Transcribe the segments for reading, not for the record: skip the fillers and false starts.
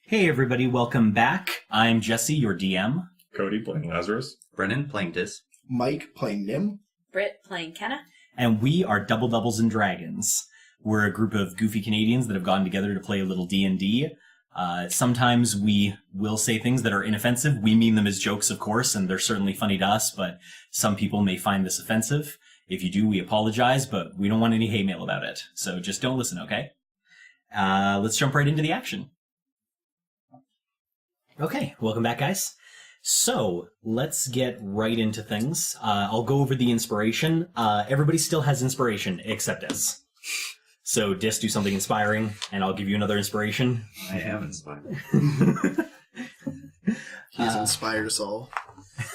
Hey everybody, welcome back. I'm Jesse, your DM. Cody playing Lazarus. Brennan playing Dis. Mike playing Nim. Britt playing Kenna. And we are Double Doubles and Dragons. We're a group of goofy Canadians that have gotten together to play a little D&D. Sometimes we will say things that are inoffensive. We mean them as jokes, of course, and they're certainly funny to us, but some people may find this offensive. If you do, we apologize, but we don't want any hate mail about it. So just don't listen, okay? Let's jump right into the action. Okay, welcome back, guys. So, let's get right into things. I'll go over the inspiration. Everybody still has inspiration, except Dis. So, Dis, do something inspiring, and I'll give you another inspiration. I am inspired. He's inspired us all.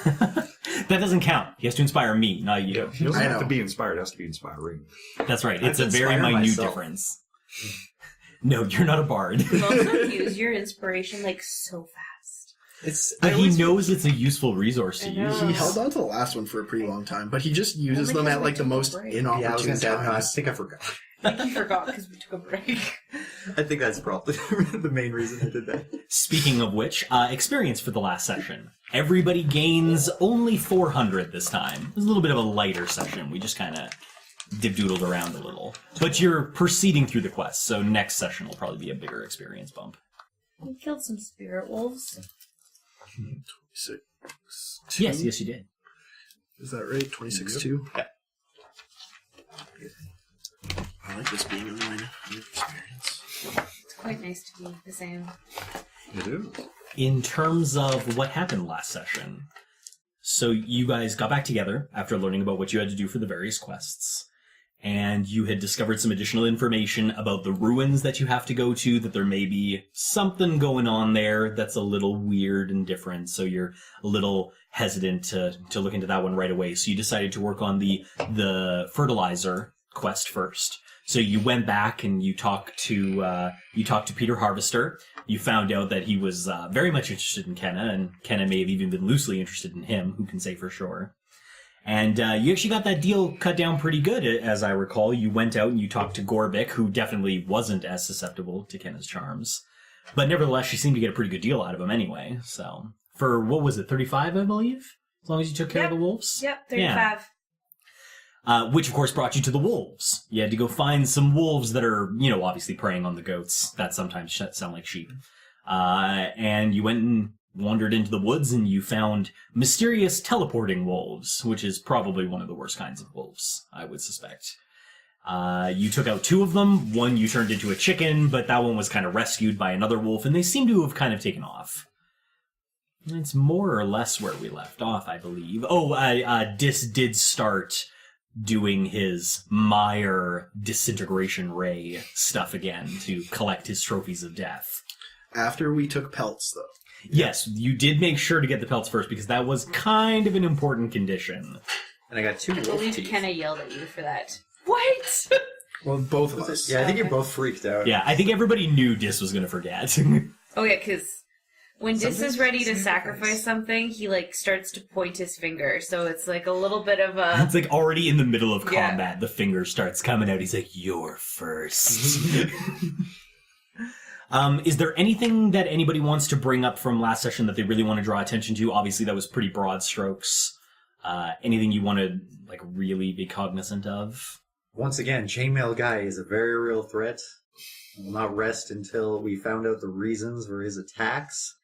That doesn't count. He has to inspire me, not you. He doesn't have to be inspired, it has to be inspiring. That's right. It's I a very inspire minute myself. difference. No, you're not a bard. You also use your inspiration so fast. But he knows it's a useful resource to I know. use. He held on to the last one for a pretty long time, but he just uses Well, them at because we the took a most break. inopportune I times. think I forgot. I think you forgot because we took a break. I think that's probably the main reason I did that. Speaking of which, experience for the last session. Everybody gains only 400 this time. It was a little bit of a lighter session. We just kind of dib-doodled around a little. But you're proceeding through the quest, so next session will probably be a bigger experience bump. We killed some spirit wolves. 26. Yes, you did. Is that right? 26-2? Yeah. I like this being in line of experience. It's quite nice to be the same. It is. In terms of what happened last session, so you guys got back together after learning about what you had to do for the various quests, and you had discovered some additional information about the ruins that you have to go to, that there may be something going on there that's a little weird and different, so you're a little hesitant to look into that one right away. So you decided to work on the fertilizer quest first. So you went back and you talked to Peter Harvester. You found out that he was very much interested in Kenna, and Kenna may have even been loosely interested in him, who can say for sure. And you actually got that deal cut down pretty good, as I recall. You went out and you talked to Gorbik, who definitely wasn't as susceptible to Kenna's charms. But nevertheless, she seemed to get a pretty good deal out of him anyway. So, for, what was it, 35, I believe? As long as you took care of the wolves? Yep, 35. Yeah. Which, of course, brought you to the wolves. You had to go find some wolves that are, obviously preying on the goats that sometimes sound like sheep. And you went and wandered into the woods and you found mysterious teleporting wolves, which is probably one of the worst kinds of wolves, I would suspect. You took out 2 of them. One you turned into a chicken, but that one was kind of rescued by another wolf, and they seem to have kind of taken off. It's more or less where we left off, I believe. Dis did start doing his Mire disintegration ray stuff again to collect his trophies of death. After we took pelts, though. Yes, you did make sure to get the pelts first, because that was kind of an important condition. And I got 2 I wolf believe teeth. Kenna yelled at you for that. What? Well, both of us. Yeah, I think you're both freaked out. Yeah, I think everybody knew Dis was going to forget. Oh yeah, because when Dis Something is ready to sacrifice. sacrifice something, he starts to point his finger. So it's a little bit of a... It's already in the middle of Yeah. combat. The finger starts coming out. He's like, "You're first." Is there anything that anybody wants to bring up from last session that they really want to draw attention to? Obviously, that was pretty broad strokes. Anything you want to really be cognizant of? Once again, Chainmail Guy is a very real threat. I will not rest until we found out the reasons for his attacks.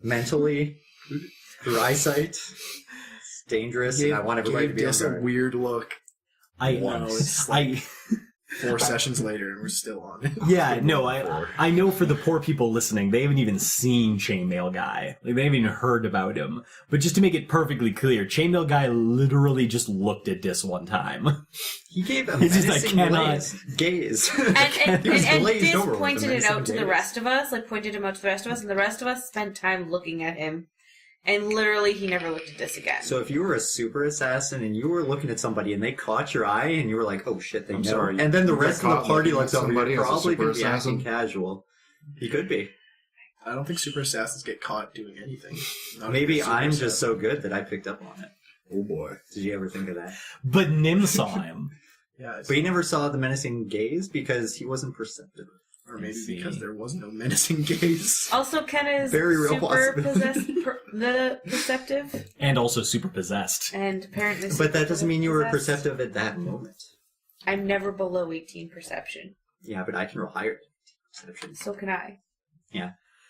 Mentally, through eyesight. It's dangerous, and I want everybody to be on Dis a guard. weird look. I 4 sessions later, and we're still on it. Yeah, no, I know for the poor people listening, they haven't even seen Chainmail Guy. They haven't even heard about him. But just to make it perfectly clear, Chainmail Guy literally just looked at Dis one time. He gave a He's just menacing gaze. And He was glazed Dis over with pointed a it out to menacing the gaze. rest of us, pointed him out to the rest of us, and the rest of us spent time looking at him. And literally, he never looked at Dis again. So if you were a super assassin and you were looking at somebody and they caught your eye and you were like, "Oh shit, they I'm know," sorry, and then the you rest got of the caught party looking looks at over, somebody you're as a probably super going to be acting assassin? casual. He could be. I don't think super assassins get caught doing anything. Not if Maybe you're a super I'm just assassin. so good that I picked up on it. Oh boy. Did you ever think of that? But Nim saw him. Yeah, it's But he never saw the menacing gaze because he wasn't perceptive. Or maybe see. because there was no menacing gaze. Also, Kenna is Very real super possibility. perceptive, And also super possessed. and apparently. But that doesn't mean you were possessed. perceptive at that moment. I'm never below 18 perception. Yeah, but I can roll higher perception. So can I.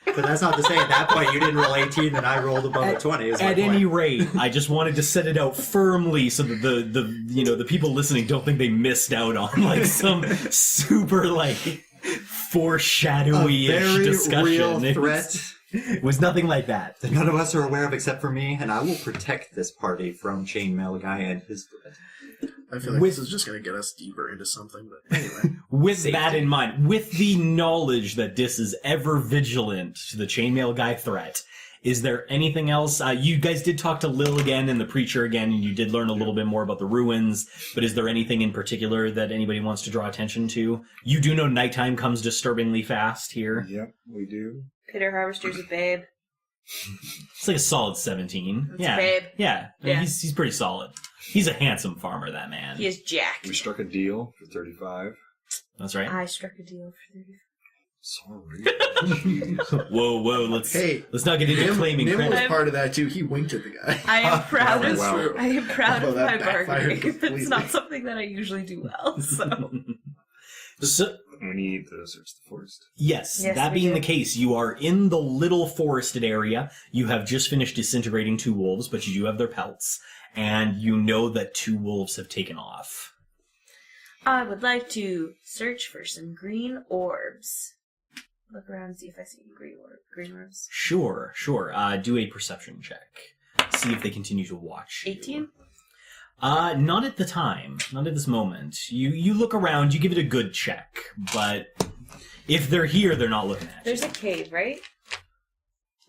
But that's not to say at that point you didn't roll 18 and I rolled above a 20. Is my At point. any rate, I just wanted to set it out firmly so that the people listening don't think they missed out on like some super like foreshadowy-ish very discussion. real It threat was nothing like that. that none of us are aware of except for me, and I will protect this party from Chainmail Guy and his threat. I feel like With- this is just going to get us deeper into something, but anyway. With that in mind, with the knowledge that Dis is ever vigilant to the chainmail guy threat, is there anything else? You guys did talk to Lil again and the preacher again, and you did learn a little bit more about the ruins, but is there anything in particular that anybody wants to draw attention to? You do know nighttime comes disturbingly fast here. Yep, we do. Peter Harvester's a babe. It's like a solid 17. It's yeah. a babe. Yeah. Yeah. He's pretty solid. He's a handsome farmer, that man. He is Jack. We struck a deal for 35. That's right. I struck a deal for 30. Sorry. Jeez. Whoa, let's not get into Nim claiming was credit. part of that too. He winked at the guy. I am proud Oh, of wow. I am proud of Although my that backfired bargaining. completely. It's not something that I usually do well, so. So, We need to search the forest. yes, Yes, that we being do. the case, you are in the little forested area. You have just finished disintegrating 2 wolves, but you do have their pelts. And you know that 2 wolves have taken off. I would like to search for some green orbs. Look around and see if I see any green orbs. Sure. Do a perception check. See if they continue to watch you. 18? Not at the time. Not at this moment. You look around, you give it a good check, but if they're here, they're not looking at There's you. a cave, right?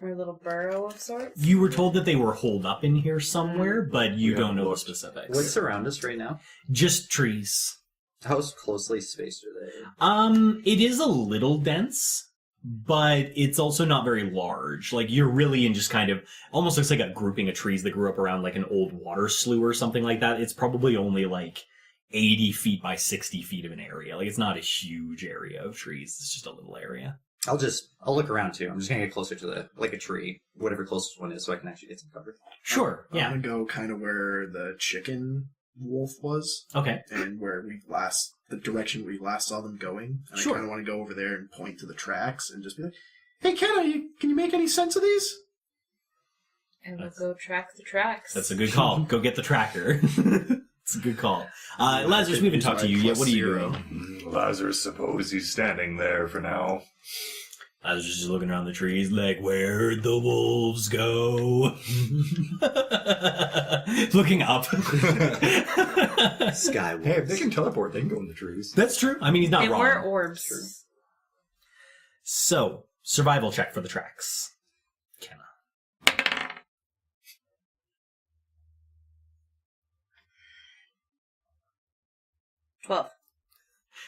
Or a little burrow of sorts? You were told that they were holed up in here somewhere, but you We don't haven't know the looked. specifics. What's around us right now? Just trees. How closely spaced are they? It is a little dense, but it's also not very large. Like, you're really in just kind of, almost looks like a grouping of trees that grew up around like an old water slough or something like that. It's probably only like 80 feet by 60 feet of an area. Like, it's not a huge area of trees. It's just a little area. I'll look around too. I'm just gonna get closer to a tree, whatever closest one is, so I can actually get some cover. Sure, I'm yeah. gonna go kind of where the chicken wolf was, Okay. and where the direction we last saw them going. And Sure. I kind of want to go over there and point to the tracks and just be like, "Hey, Kenna, can you make any sense of these?" And we'll go track the tracks. That's a good call. Go get the tracker. It's a good call. Lazarus, we haven't talked to you yet. What are you doing? Lazarus, suppose he's standing there for now. Lazarus is just looking around the trees like, where'd the wolves go? Looking up. Skywolf. Hey, if they can teleport, they can go in the trees. That's true. I mean, he's not They wrong. were orbs. True. So, survival check for the tracks. Kenna. 12. I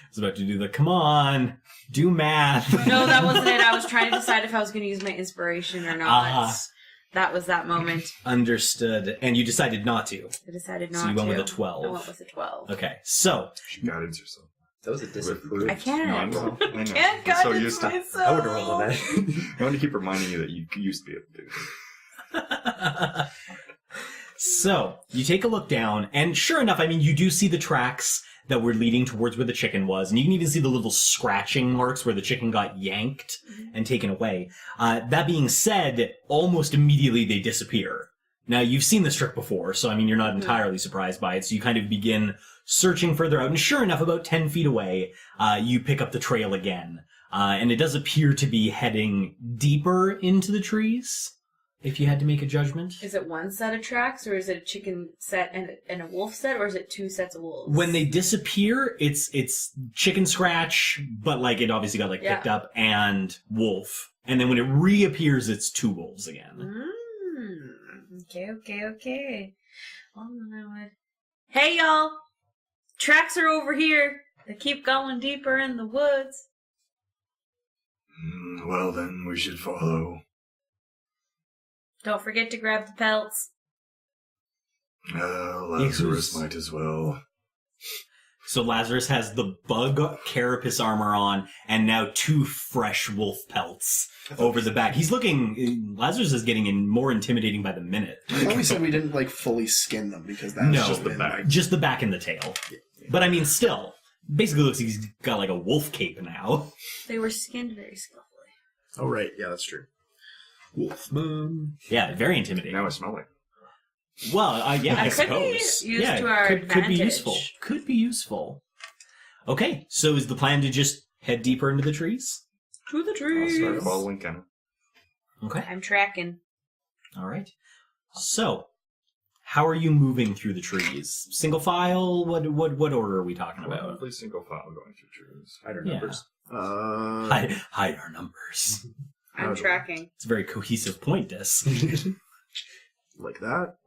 was about to do the, come on, do math. No, that wasn't it. I was trying to decide if I was going to use my inspiration or not. Ah. That was that moment. Understood. And you decided not to. I decided not to. So you went with a 12. I went with a 12. Okay, so, She guidance yourself. That was a disapproved. I can't. No, I know. Can't I'm so guidance used to. myself. I would have rolled that. I want to keep reminding you that you used to be able to do it. so, you take a look down, and sure enough, I mean, you do see the tracks that were leading towards where the chicken was, and you can even see the little scratching marks where the chicken got yanked and taken away. That being said, almost immediately they disappear. Now, you've seen this trick before, so I mean, you're not entirely surprised by it, so you kind of begin searching further out, and sure enough, about 10 feet away, you pick up the trail again. And it does appear to be heading deeper into the trees, if you had to make a judgment. Is it one set of tracks, or is it a chicken set and a wolf set, or is it 2 sets of wolves? When they disappear, it's chicken scratch, but like it obviously got like picked up, and wolf. And then when it reappears, it's 2 wolves again. Okay. Well, then I would... Hey, y'all! Tracks are over here. They keep going deeper in the woods. Well, then we should follow. Don't forget to grab the pelts. Lazarus might as well. So Lazarus has the bug carapace armor on, and now 2 fresh wolf pelts over the back. Lazarus is getting more intimidating by the minute. I thought we said we didn't like fully skin them because that's No, just the been, back. like, Just the back and the tail. But I mean, still, basically looks like he's got like a wolf cape now. They were skinned very skillfully. Oh right, yeah, that's true. Wolfman. Yeah, very intimidating. Now I smell it. Well, yeah, I That could be suppose. used yeah, to our could be advantage. useful. Could be useful. Okay, so is the plan to just head deeper into the trees? To the I'll start trees. following Kenna. Okay. I'm tracking. All right. So, how are you moving through the trees? Single file? What order are we talking about? Probably single file going through trees. Hide our Yeah. numbers. Hide our numbers. I'm tracking. It's a very cohesive point, Dis. like that.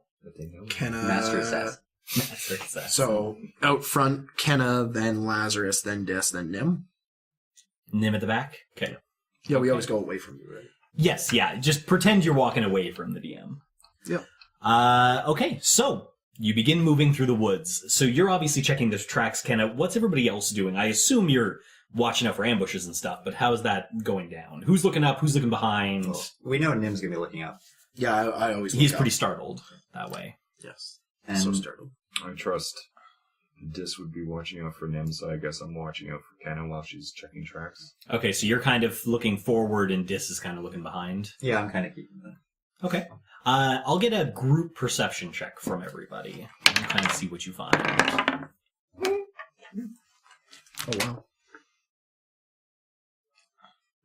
Kenna. Master assassin. Master assassin. So out front, Kenna, then Lazarus, then Dis, then Nim. Nim at the back? Okay. Yeah, we always go away from you, right? Yes, yeah. Just pretend you're walking away from the DM. Yep. Okay, so you begin moving through the woods. So you're obviously checking the tracks, Kenna. What's everybody else doing? I assume you're watching out for ambushes and stuff, but how's that going down? Who's looking up? Who's looking behind? Well, we know Nim's going to be looking up. Yeah, I always He's look pretty up. startled that way. Yes. And So startled. I trust Dis would be watching out for Nim, so I guess I'm watching out for Kenna while she's checking tracks. Okay, so you're kind of looking forward and Dis is kind of looking behind. yeah, I'm kind of keeping that. Okay. I'll get a group perception check from everybody and kind of see what you find. Oh, wow.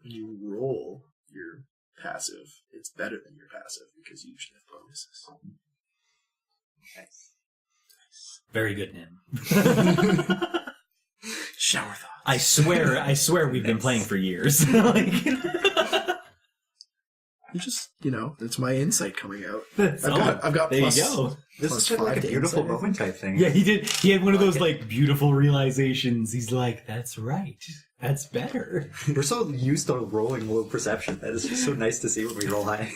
When you roll your passive, it's better than your passive because you usually have bonuses. Nice. Very good, Nim. Shower thoughts. I swear we've been playing for years. Like, You just, that's my insight coming out. that's I've got there plus, you go. This plus is kind of like 5 a to beautiful insight, I moment type thing. Yeah, he did. He had one of those like beautiful realizations. He's like, "That's right. That's better." We're so used to rolling low perception that it's just so nice to see when we roll high.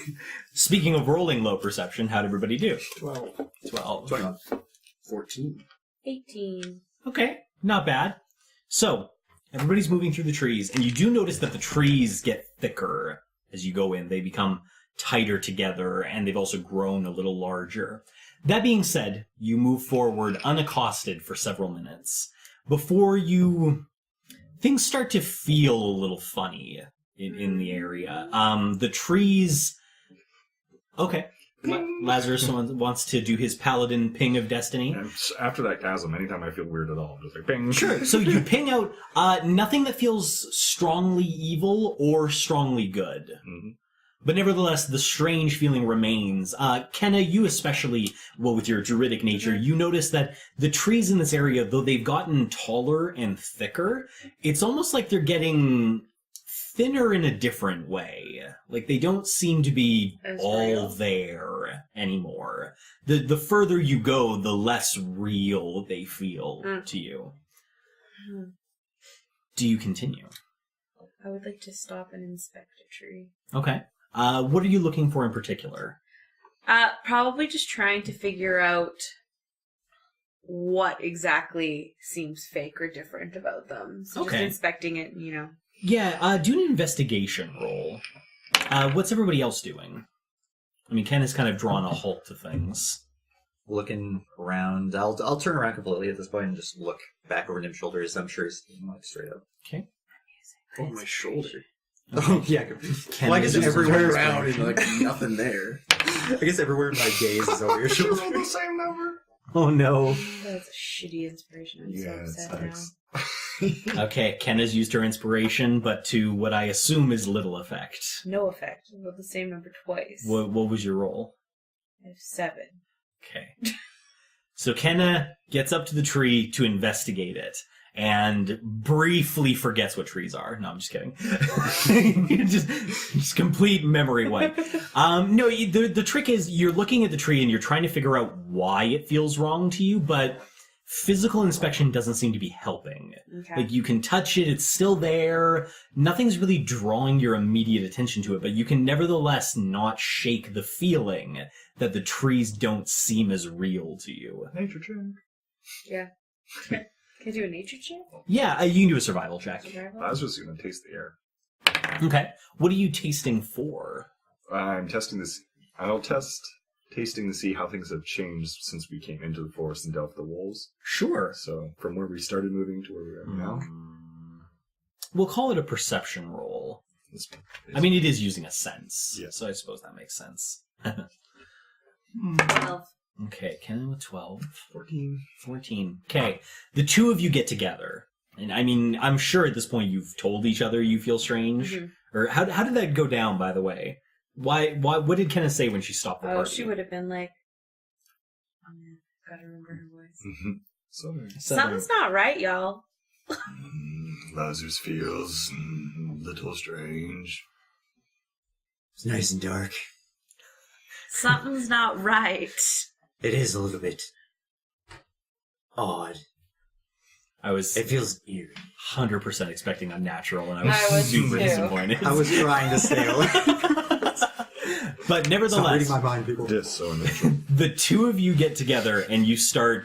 Speaking of rolling low perception, how'd everybody do? 12. 12. 14. 18. Okay, not bad. So everybody's moving through the trees, and you do notice that the trees get thicker as you go in. They become tighter together, and they've also grown a little larger. That being said, you move forward unaccosted for several minutes before things start to feel a little funny in the area. The trees. Okay, Lazarus wants to do his paladin ping of destiny. And after that chasm, anytime I feel weird at all, I'm just like, bing. Sure. So you ping out nothing that feels strongly evil or strongly good. Mhm. But nevertheless, the strange feeling remains. Kenna, you especially, with your druidic nature, you notice that the trees in this area, though they've gotten taller and thicker, it's almost like they're getting thinner in a different way. Like they don't seem to be As all real. there anymore. The further you go, the less real they feel to you. Hmm. Do you continue? I would like to stop and inspect a tree. Okay. What are you looking for in particular? Probably just trying to figure out what exactly seems fake or different about them. So Okay. just inspecting it, Yeah, do an investigation roll. What's everybody else doing? I mean, Ken has kind of drawn a halt to things. Looking around, I'll turn around completely at this point and just look back over Nim's shoulders. I'm sure he's like straight up. Okay. Oh, my shoulder. Oh yeah. Ken Well, I guess is just everywhere Turn around and like nothing there. I guess everywhere my gaze is over your Should roll shoulder. the same number. Oh no. That's a shitty inspiration. I'm so Yeah, it upset sucks. now. Okay, Ken has used her inspiration, but to what I assume is little effect. No effect. I rolled the same number twice. What was your roll? I have 7. Okay. So Kenna gets up to the tree to investigate it and briefly forgets what trees are. No, I'm just kidding. just complete memory wipe. No, the trick is you're looking at the tree and you're trying to figure out why it feels wrong to you, but physical inspection doesn't seem to be helping. Okay. Like, you can touch it, it's still there, nothing's really drawing your immediate attention to it, but you can nevertheless not shake the feeling that the trees don't seem as real to you. Nature check. Yeah. Can I do a nature check? Yeah, you can do a survival check. Survival? I was just going to taste the air. Okay. What are you tasting for? I'm testing this. I'll test tasting to see how things have changed since we came into the forest and dealt with the wolves. Sure. So, from where we started moving to where we are now. We'll call it a perception roll. This I mean, it is using a sense. Yeah. So I suppose that makes sense. 12. Okay, Kenna with 12. 14. 14. Okay, the two of you get together. And I mean, I'm sure at this point you've told each other you feel strange. Mhm. Or how did that go down, by the way? Why, what did Kenna say when she stopped the Oh, party? she would have been like, oh man, gotta remember her voice. So, Something's not right, y'all. Lazarus feels a little strange. It's nice and dark. Something's not right. It is a little bit odd. I was It feels eerie. 100% expecting unnatural, and I I was super too. disappointed. I was trying to stay away. But Stop nevertheless, reading my mind, people. This so unnatural. the two of you get together and you start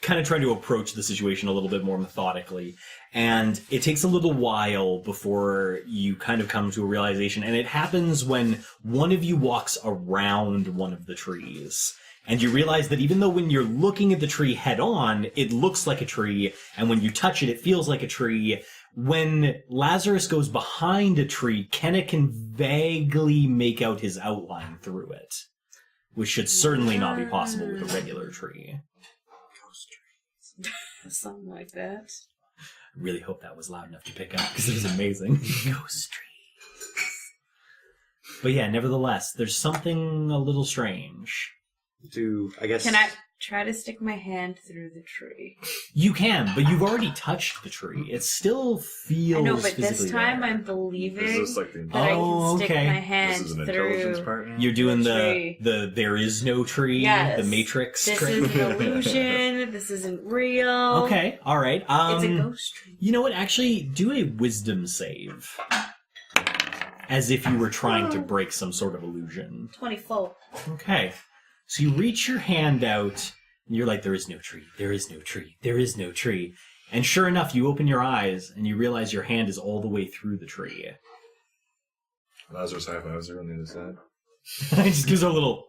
kind of trying to approach the situation a little bit more methodically. And it takes a little while before you kind of come to a realization. And it happens when one of you walks around one of the trees. And you realize that even though when you're looking at the tree head on, it looks like a tree. And when you touch it, it feels like a tree. When Lazarus goes behind a tree, Kenna can vaguely make out his outline through it. Which should certainly not be possible with a regular tree. Something like that. I really hope that was loud enough to pick up, because it was amazing. Ghost trees. But yeah, nevertheless, there's something a little strange. I guess. Can I try to stick my hand through the tree? You can, but you've already touched the tree. It still feels I know, but physically this time there. I'm believing Is this like the that I Oh, can stick okay. my This hand is an intelligence through. part now? You're doing the the tree. there is no tree, Yes. the Matrix This trick. is an illusion. This isn't real. Okay, all right. It's a ghost tree. You know what? Actually, do a wisdom save, as if you were trying to break some sort of illusion. 24. Okay. So you reach your hand out, and you're like, there is no tree, there is no tree, there is no tree. And sure enough, you open your eyes, and you realize your hand is all the way through the tree. Lazarus high fives her on the other side. It just gives her a little,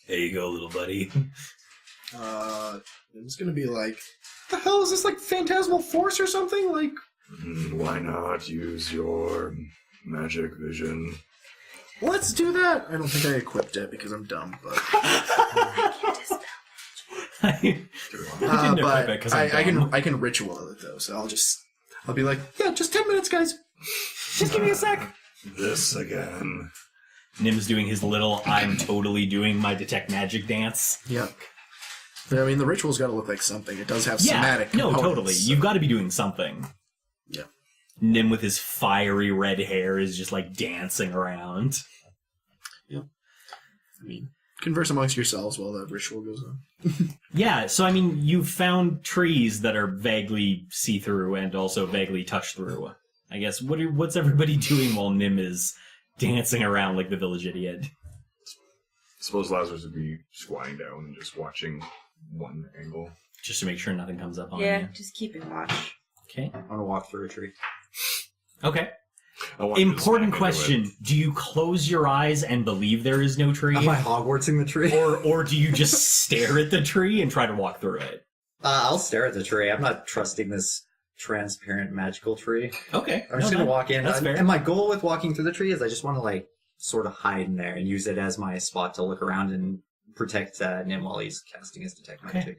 there you go, little buddy. It's gonna be like, the hell is this, like Phantasmal Force or something? Like, Why not use your magic vision? let's do that. I don't think I equipped it because I'm dumb, but I didn't equip but it 'cause I'm dumb. I can ritual it though. So I'll be like, yeah, just 10 minutes, guys. Just give me a sec. This again. Nim's doing his little, I'm totally doing my detect magic dance. Yep. But, I mean, the ritual's got to look like something. It does have Yeah, somatic no, components, totally. so- You've got to be doing something. Yeah. Nim with his fiery red hair is just like dancing around. I mean, converse amongst yourselves while the ritual goes on. Yeah, so I mean, you've found trees that are vaguely see-through and also vaguely touch-through. I guess, what's everybody doing while Nim is dancing around like the village idiot? Suppose Lazarus would be squatting down and just watching one angle. Just to make sure nothing comes up on Yeah, you. just keeping watch. Okay. I'm gonna walk through a tree. Okay. I want you to Important smack into question. Do you close your eyes and believe there is no tree? Am I Hogwartsing the tree? Or do you just stare at the tree and try to walk through it? I'll stare at the tree. I'm not trusting this transparent magical tree. Okay. I'm just gonna walk in. That's fair. And my goal with walking through the tree is I just want to like sort of hide in there and use it as my spot to look around and protect Nim while he's casting his detect Okay. magic.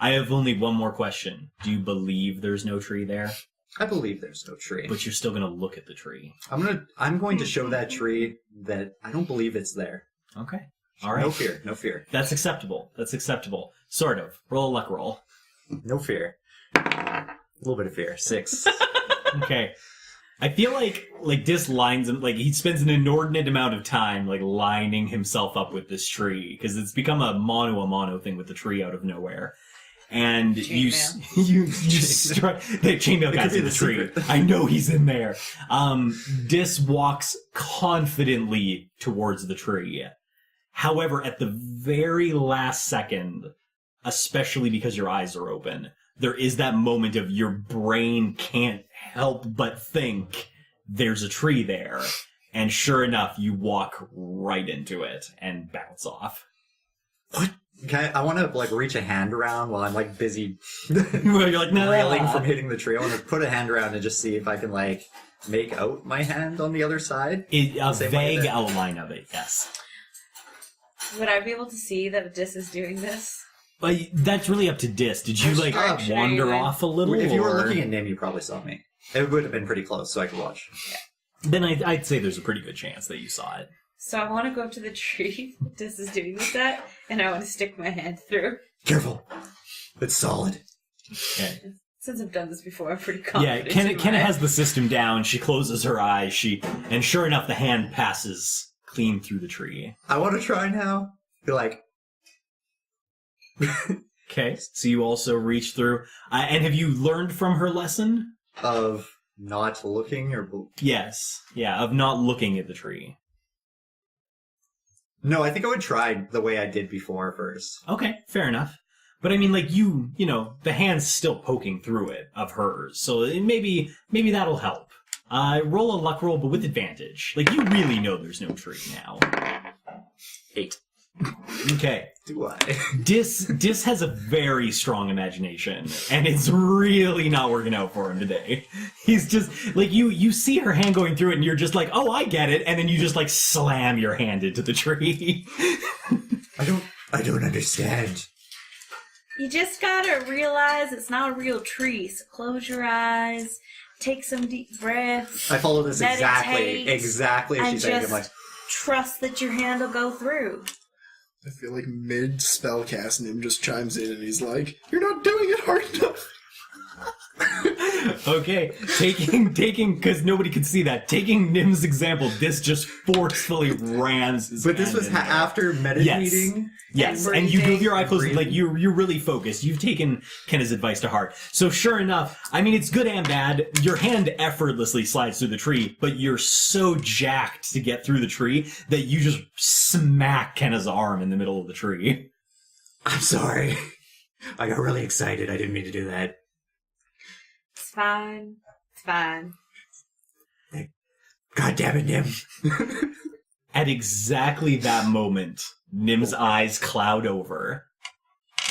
I have only one more question. Do you believe there's no tree there? I believe there's no tree. But you're still going to look at the tree. I'm going to show that tree that I don't believe it's there. Okay. All right. No fear. No fear. That's acceptable. That's acceptable. Sort of. Roll a luck roll. No fear. A little bit of fear. 6. Okay. I feel like this lines him, like he spends an inordinate amount of time like lining himself up with this tree because it's become a mono thing with the tree out of nowhere. And you strike the chainmail guy's in the tree. secret. I know he's in there. Dis walks confidently towards the tree. However, at the very last second, especially because your eyes are open, there is that moment of your brain can't help but think there's a tree there. And sure enough, you walk right into it and bounce off. I want to like reach a hand around while I'm like busy You're like, no. reeling from hitting the tree. I want to put a hand around and just see if I can like make out my hand on the other side. A Same way vague that- outline of it, yes. Would I be able to see that Dis is doing this? But that's really up to Dis. Did you Which like direction are wander you in? off a little? If you were or- looking at Nim, you probably saw me. It would have been pretty close, so I could watch. Then I'd say there's a pretty good chance that you saw it. So I want to go to the tree that Dis is doing this at, and I want to stick my hand through. Careful. It's solid. Okay. Since I've done this before, I'm pretty Yeah, confident. Kenna has the system down. She closes her eyes. And sure enough, the hand passes clean through the tree. I want to try now. Be like, Okay, so you also reach through. And have you learned from her lesson? of not looking or... Yes. Yeah, of not looking at the tree. No, I think I would try the way I did before first. Okay, fair enough. But I mean, like, you know, the hand's still poking through it of hers, so maybe that'll help. Roll a luck roll, but with advantage. Like, you really know there's no tree now. 8. Okay. Do I? Dis has a very strong imagination, and it's really not working out for him today. He's just, like, you see her hand going through it, and you're just like, oh, I get it, and then you just, like, slam your hand into the tree. I don't understand. You just gotta realize it's not a real tree, so close your eyes, take some deep breaths, I follow this Meditate exactly as and she's saying. I'm just like, trust that your hand will go through. I feel like mid spellcast Nim just chimes in and he's like, "You're not doing it hard enough." Okay, taking, because nobody could see that, taking Nim's example, Dis just forcefully rams his but this hand was in there. after meditating. Yes, And and you do breathing. your eye closed, Breathing. like you're really focused. You've taken Kenna's advice to heart. So sure enough, I mean, it's good and bad. Your hand effortlessly slides through the tree, but you're so jacked to get through the tree that you just smack Kenna's arm in the middle of the tree. I'm sorry. I got really excited. I didn't mean to do that. It's fine. It's fine. God damn it, Nim. At exactly that moment, Nim's eyes cloud over,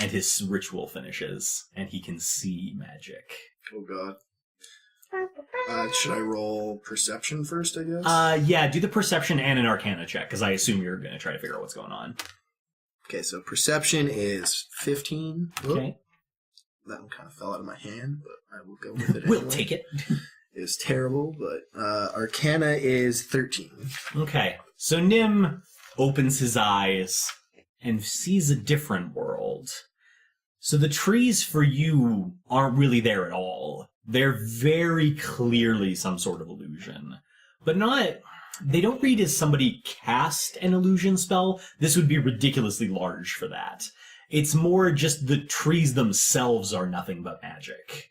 and his ritual finishes, and he can see magic. Oh god. Should I roll perception first, I guess? Yeah, do the perception and an arcana check, because I assume you're going to try to figure out what's going on. Okay, so perception is 15. Okay. That one kind of fell out of my hand, but I will go with it We'll anyway. take it. It's terrible, but Arcana is 13. Okay, so Nim opens his eyes and sees a different world. So the trees for you aren't really there at all. They're very clearly some sort of illusion. But they don't read as somebody cast an illusion spell. This would be ridiculously large for that. It's more just the trees themselves are nothing but magic.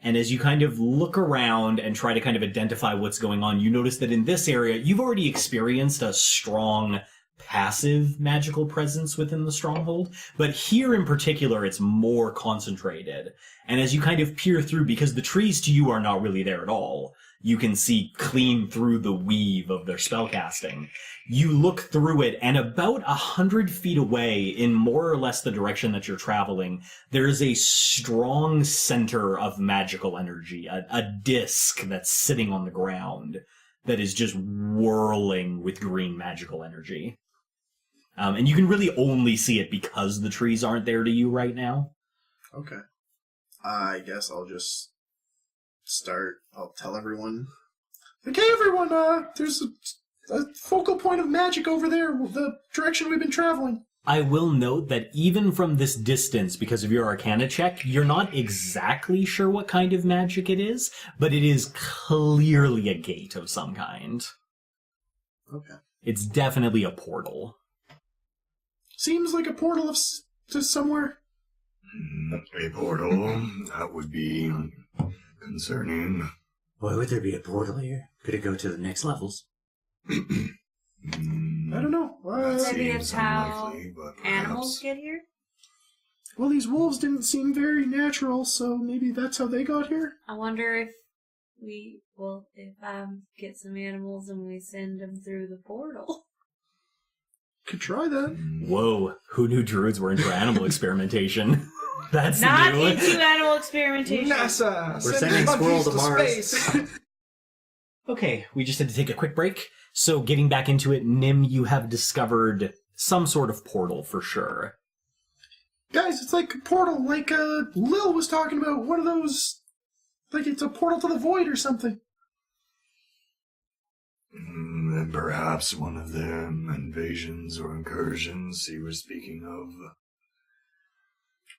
And as you kind of look around and try to kind of identify what's going on, you notice that in this area, you've already experienced a strong passive magical presence within the Stronghold. But here in particular, it's more concentrated. And as you kind of peer through, because the trees to you are not really there at all, you can see clean through the weave of their spellcasting. You look through it, and about 100 feet away, in more or less the direction that you're traveling, there's a strong center of magical energy, a disc that's sitting on the ground that is just whirling with green magical energy. And you can really only see it because the trees aren't there to you right now. Okay. I guess I'll just I'll tell everyone. Okay, everyone, there's a focal point of magic over there, the direction we've been traveling. I will note that even from this distance, because of your Arcana check, you're not exactly sure what kind of magic it is, but it is clearly a gate of some kind. Okay. It's definitely a portal. Seems like a portal to somewhere. A portal? That would be concerning. Why would there be a portal here? Could it go to the next levels? I don't know. That Maybe seems it's how unlikely, but Animals perhaps. get here? Well, these wolves didn't seem very natural, so maybe that's how they got here? I wonder if get some animals and we send them through the portal. Could try that. Whoa, who knew druids were into animal experimentation? That's Not new. into animal experimentation. NASA! We're send sending monkeys Squirrel to Mars. space. Okay, we just had to take a quick break. So getting back into it, Nim, you have discovered some sort of portal for sure. Guys, it's like a portal, like Lil was talking about. One of those, like it's a portal to the void or something. And perhaps one of them invasions or incursions he was speaking of.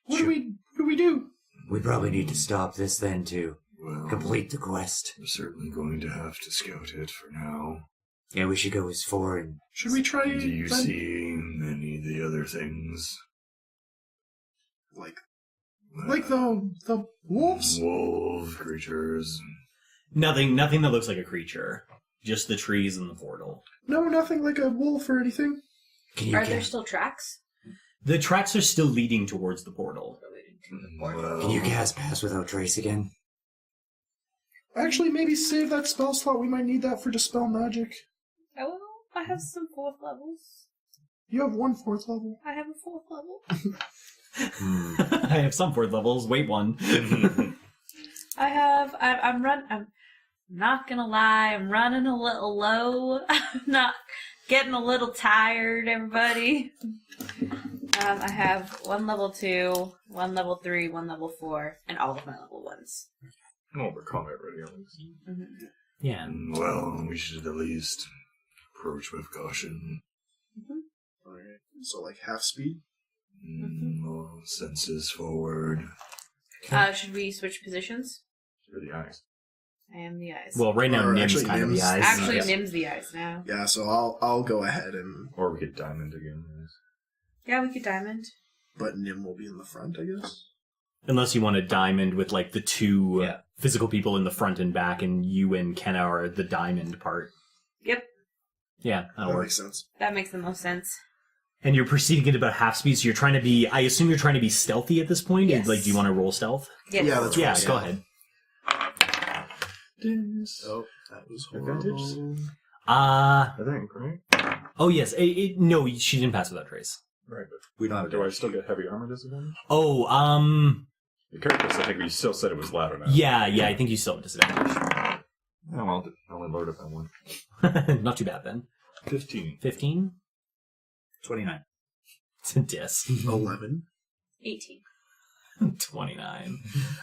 What do we do? We probably need to stop this then to Well, complete the quest. we're certainly going to have to scout it for now. Yeah, we should go as far and... Should we try? Do you see any of the other things? like the wolves? Wolf creatures. Nothing that looks like a creature. Just the trees and the portal. No, nothing like a wolf or anything. Can you Are there cast, still tracks? The tracks are still leading towards the portal. Well, can you cast Pass Without Trace again? Actually, maybe save that spell slot. We might need that for Dispel Magic. Oh, I have some 4th levels. You have 1 4th level. I have a 4th level. I have some 4th levels. Wait one. I'm not gonna lie, I'm running a little low. I'm not getting a little tired, everybody. I have 1 level 2, 1 level 3, 1 level 4, and all of my level 1s. Oh, we're combat ready at least. Mm-hmm. Yeah. Well, we should at least approach with caution. Alright. So like half speed? Well, senses forward. Should we switch positions? For the eyes. I am the eyes. Well, right now Or Nim's actually, kind of the Nim's- eyes. Actually, Yeah. Nim's the eyes now. Yeah, so I'll go ahead and Or we get diamond again. Yes. Yeah, we could diamond. but Nim will be in the front, I guess. Unless you want a diamond with like the two physical people in the front and back, and you and Kenna are the diamond part. Yep, Yeah, that'll That work. makes sense. that makes the most sense. And you're proceeding at about half speed, so you're trying to be... I assume you're trying to be stealthy at this point? Yes. Like, do you want to roll stealth? Yes. Yeah, that's Yeah, right. go ahead. Oh, that was Advantage? horrible. I think, right? Oh, yes. No, she didn't pass without trace. Right, but We don't have do I still get heavy armor disadvantage? Oh, The characters, I think we still said it was loud enough. yeah, I think you still have disadvantage. Oh, well, I only lowered it by 1. Not too bad, then. 15. 15? 29. It's a dis. 11. 18. 29.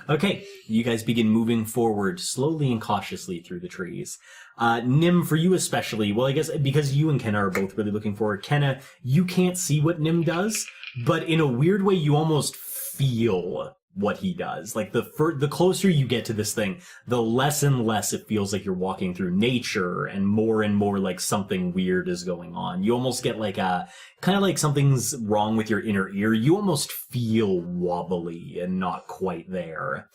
Okay, you guys begin moving forward slowly and cautiously through the trees. Nim, for you especially, well, I guess because you and Kenna are both really looking forward. Kenna, you can't see what Nim does, but in a weird way, you almost feel what he does. Like, the closer you get to this thing, the less and less it feels like you're walking through nature, and more like something weird is going on. You almost get like kind of like something's wrong with your inner ear. You almost feel wobbly and not quite there.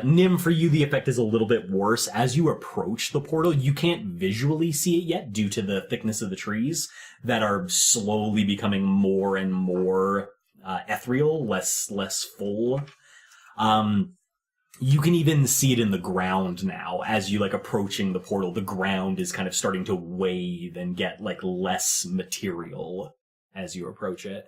Nim, for you, the effect is a little bit worse. As you approach the portal, you can't visually see it yet due to the thickness of the trees that are slowly becoming more and more ethereal, less full. You can even see it in the ground now. As you like approaching the portal, the ground is kind of starting to wave and get like less material as you approach it.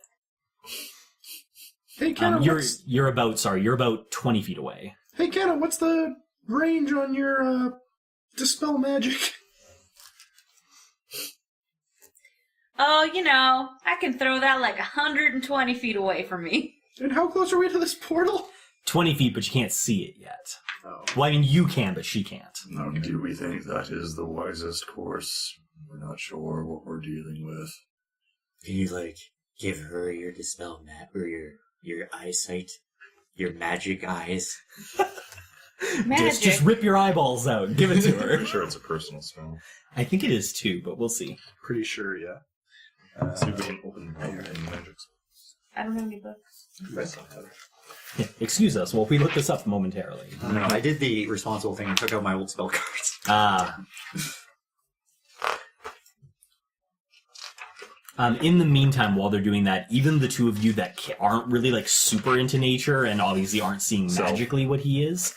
Hey, Kenna, You're about 20 feet away. Hey, Kenna, what's the range on your Dispel Magic? Oh, I can throw that like 120 feet away from me. And how close are we to this portal? 20 feet, but you can't see it yet. Oh. Well, I mean, you can, but she can't. Do we think that is the wisest course? We're not sure what we're dealing with. Can you, give her your Dispel Map or your eyesight? Your magic eyes? Magic. Just rip your eyeballs out. Give it to her. Pretty sure it's a personal spell. I think it is too, but we'll see. Pretty sure, yeah. See if we can open any magic I don't have any books. Yeah, excuse us while we look this up momentarily. No, I did the responsible thing and took out my old spell cards. In the meantime, while they're doing that, even the two of you that aren't really like super into nature and obviously aren't seeing magically what he is,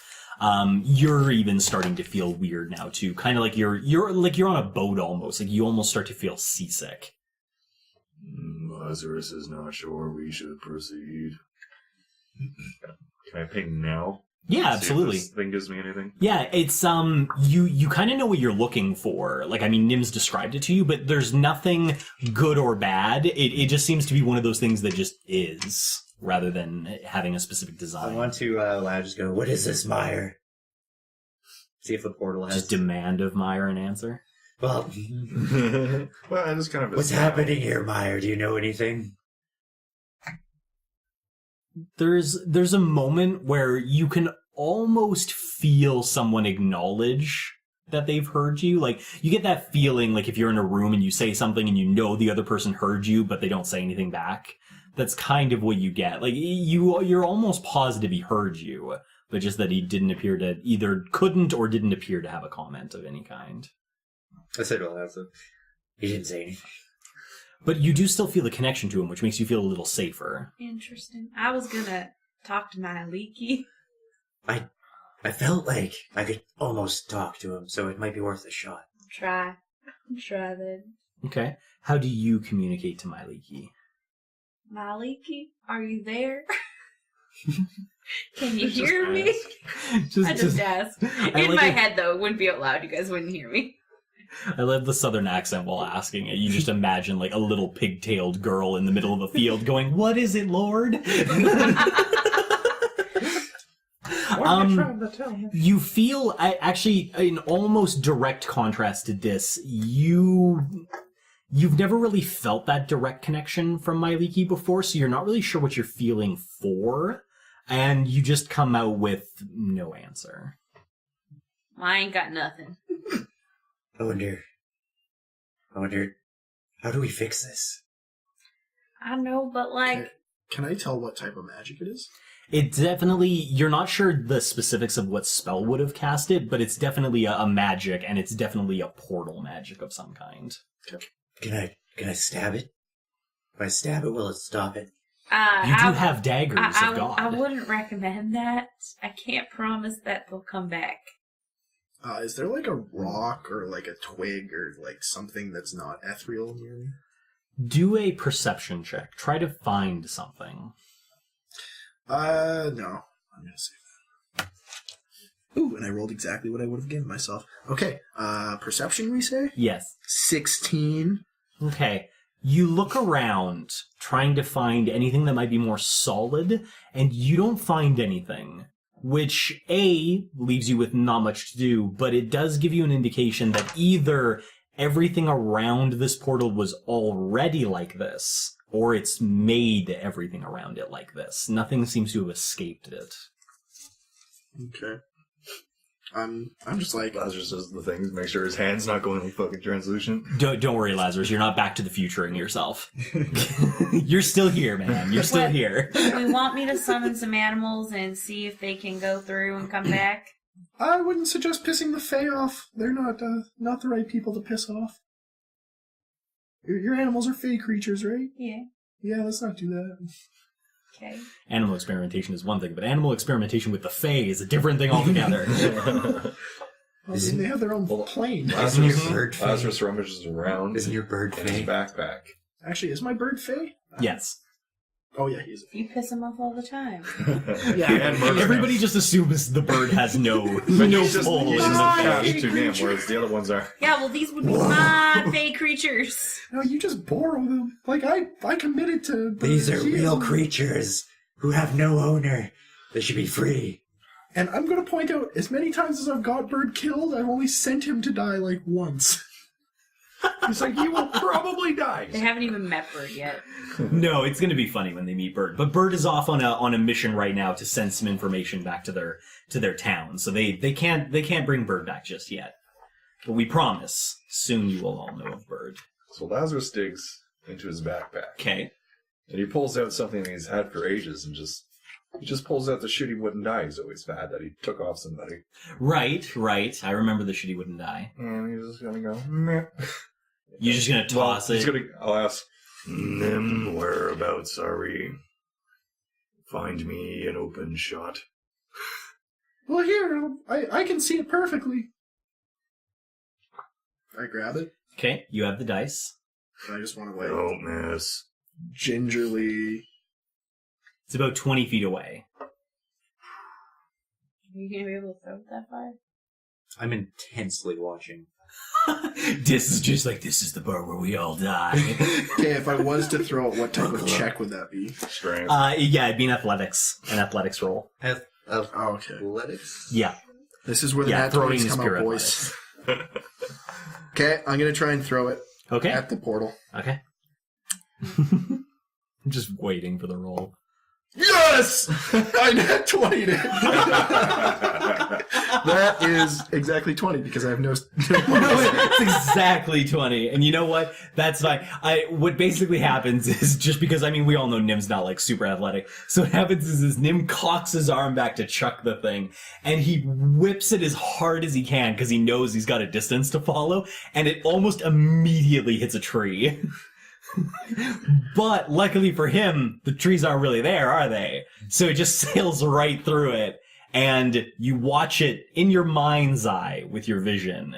you're even starting to feel weird now too. Kind of like you're on a boat almost. Like you almost start to feel seasick. Lazarus is not sure we should proceed. Can I ping now? Yeah, See absolutely. if this thing gives me anything. Yeah, it's you kind of know what you're looking for. Like, I mean, Nim's described it to you, but there's nothing good or bad. It just seems to be one of those things that just is, rather than having a specific design. I want to just go, what is this, Meyer? See if the portal has... Just demand of Meyer an answer. Well, Well, I just kind of... what's happening here, Meyer? Do you know anything? There's a moment where you can almost feel someone acknowledge that they've heard you. Like, you get that feeling, like if you're in a room and you say something and you know the other person heard you, but they don't say anything back. That's kind of what you get. Like, you're almost positive he heard you, but just that he didn't appear to, either couldn't or didn't appear to have a comment of any kind. I said, well, that's it. He didn't say anything. But you do still feel the connection to him, which makes you feel a little safer. Interesting. I was gonna talk to my leaky. I felt like I could almost talk to him, so it might be worth a shot. Try then. Okay. How do you communicate to Myliki? My leaky, are you there? Can you hear me? I just asked. In my head, though, it wouldn't be out loud. You guys wouldn't hear me. I love the southern accent while asking it. You just imagine like a little pig-tailed girl in the middle of a field going, "What is it, Lord?" You feel, actually, in almost direct contrast to this, you've never really felt that direct connection from Myliki before, so you're not really sure what you're feeling for, and you just come out with no answer. I ain't got nothing. I wonder, how do we fix this? I know, but like... Can I tell what type of magic it is? It definitely, you're not sure the specifics of what spell would have cast it, but it's definitely a magic, and it's definitely a portal magic of some kind. Okay. Can I stab it? If I stab it, will it stop it? You do have daggers of God. I wouldn't recommend that. I can't promise that they'll come back. Is there like a rock or like a twig or like something that's not ethereal near me? Do a perception check. Try to find something. No. I'm gonna save that. Ooh, and I rolled exactly what I would have given myself. Okay, perception, we say? Yes. 16. Okay. You look around, trying to find anything that might be more solid, and you don't find anything. Which, A, leaves you with not much to do, but it does give you an indication that either everything around this portal was already like this, or it's made everything around it like this. Nothing seems to have escaped it. Okay. I'm just like... Lazarus does the things, make sure his hand's not going like fucking translucent. Don't worry, Lazarus. You're not back to the futuring yourself. You're still here, man. You're still here. Do we want me to summon some animals and see if they can go through and come back? I wouldn't suggest pissing the Fae off. They're not the right people to piss off. Your animals are Fae creatures, right? Yeah. Yeah, let's not do that. Okay. Animal experimentation is one thing, but animal experimentation with the Fae is a different thing altogether. They have their own plane. Lazarus rummages around Isn't your bird in his Fae? backpack. Actually, is my bird Fae? Yes. Oh, yeah, he is. You piss them off all the time. Yeah, and murder Everybody him. just assumes the bird has no But no he's just pull. he's in just the attached Fae. to him, whereas the other ones are. Yeah, well, these would be my Fae creatures. No, you just borrow them. Like, I committed to... These are real creatures who have no owner. They should be free. And I'm going to point out, as many times as I've got Bird killed, I've only sent him to die, like, once. He's like, you will probably die. They haven't even met Bird yet. No, it's going to be funny when they meet Bird. But Bird is off on a mission right now to send some information back to their town. So they can't bring Bird back just yet. But we promise, soon you will all know of Bird. So Lazarus digs into his backpack. Okay. And he pulls out something that he's had for ages and he just pulls out the shitty wooden die he's always had that he took off somebody. Right. I remember the shitty wouldn't die. And he's just gonna go, meh. You're just going to toss it. I'll ask, Nim, whereabouts are we? Find me an open shot. Well, here, I can see it perfectly. I grab it. Okay, you have the dice. I just want to, like, Don't miss. gingerly... It's about 20 feet away. Are you gonna be able to throw it that far? I'm intensely watching. This is just like, this is the part where we all die. Okay, if I was to throw it, what type of check would that be? Strength. Yeah, it'd be an athletics roll. Of Okay. athletics? Yeah. This is where the Yeah, nat throwing 20s is come pure out, boys. Okay, I'm going to try and throw it Okay. at the portal. Okay. I'm just waiting for the roll. Yes! I nat 20'd it. That is exactly 20 because I have no It's exactly 20. And you know what? That's fine. What basically happens is, just because, I mean, we all know Nim's not like super athletic. So what happens is Nim cocks his arm back to chuck the thing, and he whips it as hard as he can because he knows he's got a distance to follow, and it almost immediately hits a tree. But luckily for him, the trees aren't really there, are they? So it just sails right through it, and you watch it in your mind's eye with your vision,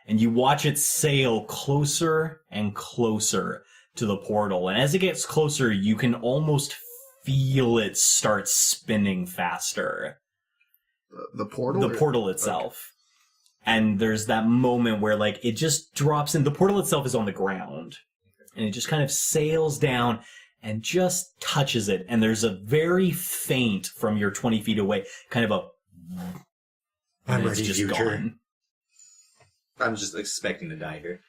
and you watch it sail closer and closer to the portal. And as it gets closer, you can almost feel it start spinning faster. The portal? The portal itself. Okay. And there's that moment where, like, it just drops in. The portal itself is on the ground. And it just kind of sails down and just touches it. And there's a very faint, from your 20 feet away, kind of a... I'm and it's ready, just future. gone. I'm just expecting to die here.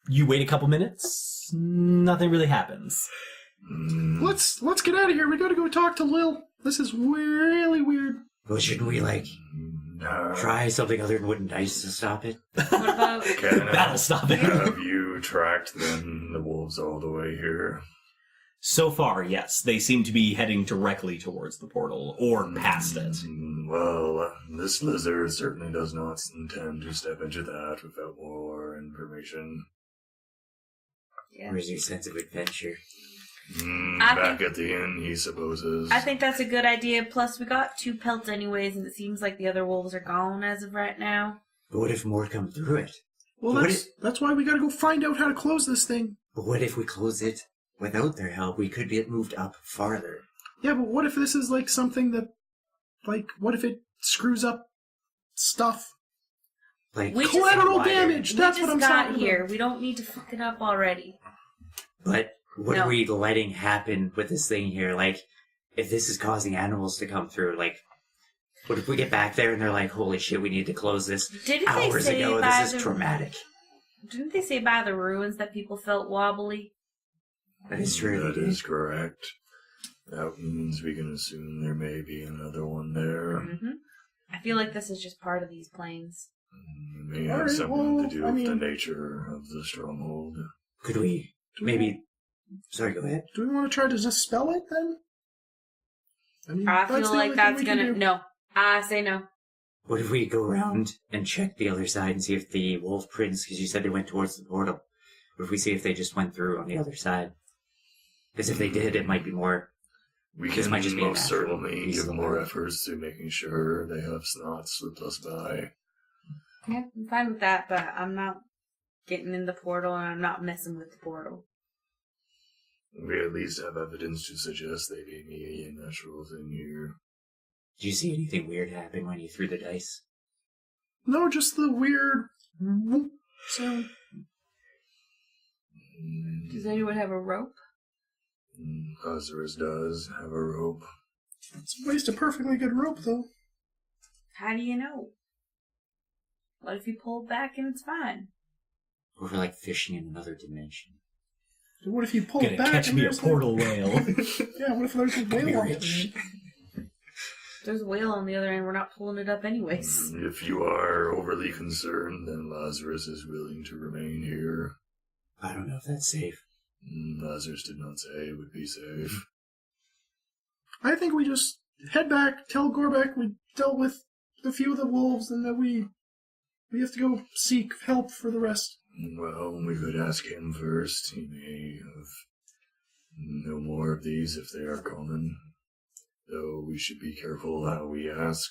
You wait a couple minutes, nothing really happens. Let's get out of here. We gotta go talk to Lil. This is really weird. Well, shouldn't we, like, try something other than wooden dice to stop it? What about... Kenna, That'll stop it. have you tracked then the wolves all the way here? So far, yes. They seem to be heading directly towards the portal, or past it. Well, this lizard certainly does not intend to step into that without more information. Yeah. Where's your sense of adventure? Back at the inn, he supposes. I think that's a good idea. Plus, we got 2 pelts anyways, and it seems like the other wolves are gone as of right now. But what if more come through it? Well, What that's why we gotta go find out how to close this thing. But what if we close it without their help? We could get moved up farther. Yeah, but what if this is like something that, like, what if it screws up stuff? Like We just- Collateral wider. damage. That's we what I'm just got talking here. about. We don't need to fuck it up already. But what No. are we letting happen with this thing here? Like, if this is causing animals to come through, like, what if we get back there and they're like, holy shit, we need to close this Didn't hours they say ago, by this is traumatic. Didn't they say by the ruins that people felt wobbly? That is true. That is correct. That means we can assume there may be another one there. Mm-hmm. I feel like this is just part of these planes. It may have Alright, something well, to do I with the mean- nature of the stronghold. Could we maybe... Sorry, go ahead. Do we want to try to dispel it then? I mean, I that's feel the like only that's thing we can gonna... do. No. I say no. What if we go around and check the other side and see if the wolf prints, because you said they went towards the portal, what if we see if they just went through on the other side? Because if they did, it might be more... We This can might just be a most natural certainly piece give of more land. efforts to making sure they have not slipped us by. Yeah, I'm fine with that, but I'm not getting in the portal and I'm not messing with the portal. We at least have evidence to suggest they may be a natural thing here. Did you see anything weird happen when you threw the dice? No, just the weird whoop sound. Does anyone have a rope? Lazarus does have a rope. It's a waste of perfectly good rope, though. How do you know? What if you pull back and it's fine? Or we're like fishing in another dimension. What if you pull Gonna it back catch and me a there's portal whale. Yeah, what if there's a whale on Rich. it? There's a whale on the other end. We're not pulling it up anyways. If you are overly concerned, then Lazarus is willing to remain here. I don't know if that's safe. Lazarus did not say it would be safe. I think we just head back, tell Gorbeck we dealt with a few of the wolves and that we have to go seek help for the rest. Well, we could ask him first. He may have no more of these if they are common. Though we should be careful how we ask.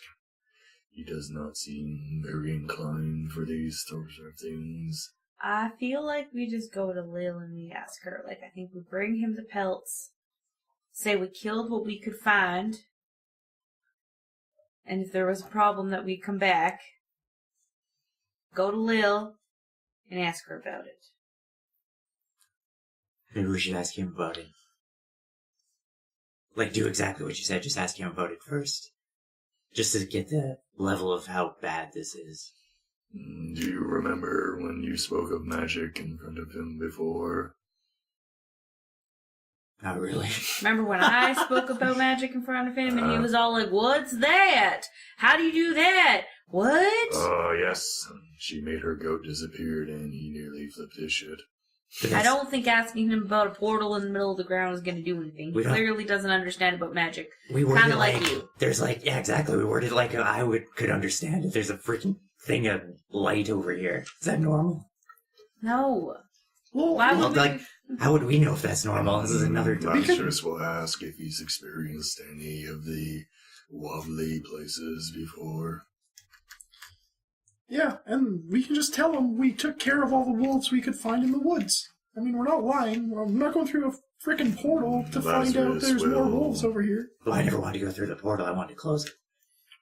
He does not seem very inclined for these sorts of things. I feel like we just go to Lil and we ask her. Like, I think we bring him the pelts, say we killed what we could find, and if there was a problem that we come back, go to Lil and ask her about it. Maybe we should ask him about it. Like, do exactly what you said, just ask him about it first. Just to get the level of how bad this is. Do you remember when you spoke of magic in front of him before? Not really. Remember when I spoke about magic in front of him and he was all like, "What's that? How do you do that? What?" Oh, yes. She made her goat disappear and he nearly flipped his shit. I don't think asking him about a portal in the middle of the ground is going to do anything. He clearly doesn't understand about magic. We worded kind of like you. There's like, yeah, exactly. We worded like could understand if there's a freaking thing of light over here. Is that normal? No. Well, Why would we... How would we know if that's normal? This is another Lazarus will ask if he's experienced any of the wobbly places before. Yeah, and we can just tell him we took care of all the wolves we could find in the woods. I mean, we're not lying. I'm not going through a frickin' portal to find out there's more wolves over here. Well, I never wanted to go through the portal. I wanted to close it.